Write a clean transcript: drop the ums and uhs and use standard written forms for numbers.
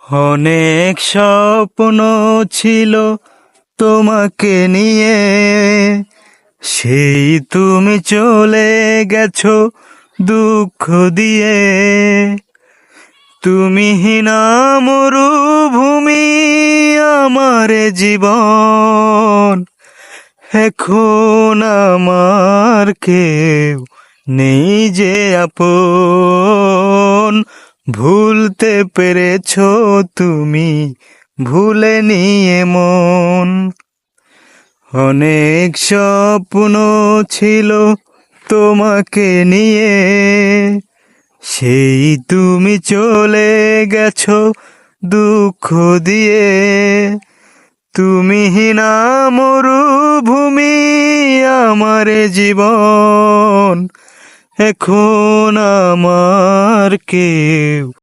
অনেক স্বপ্ন ছিল তোমাকে নিয়ে, সেই তুমি চলে গেছো দুঃখ দিয়ে। তুমি না মরুভূমি আমার জীবন, এখন আমার কেউ নেই যে আপন। ভুলতে পেরেছো তুমি, ভুলে নিয়ে মন। অনেক স্বপ্ন ছিল তোমাকে নিয়ে, সেই তুমি চলে গেছো দুঃখ দিয়ে। তুমি না মরুভূমি আমার জীবন, এখন আমার কেউ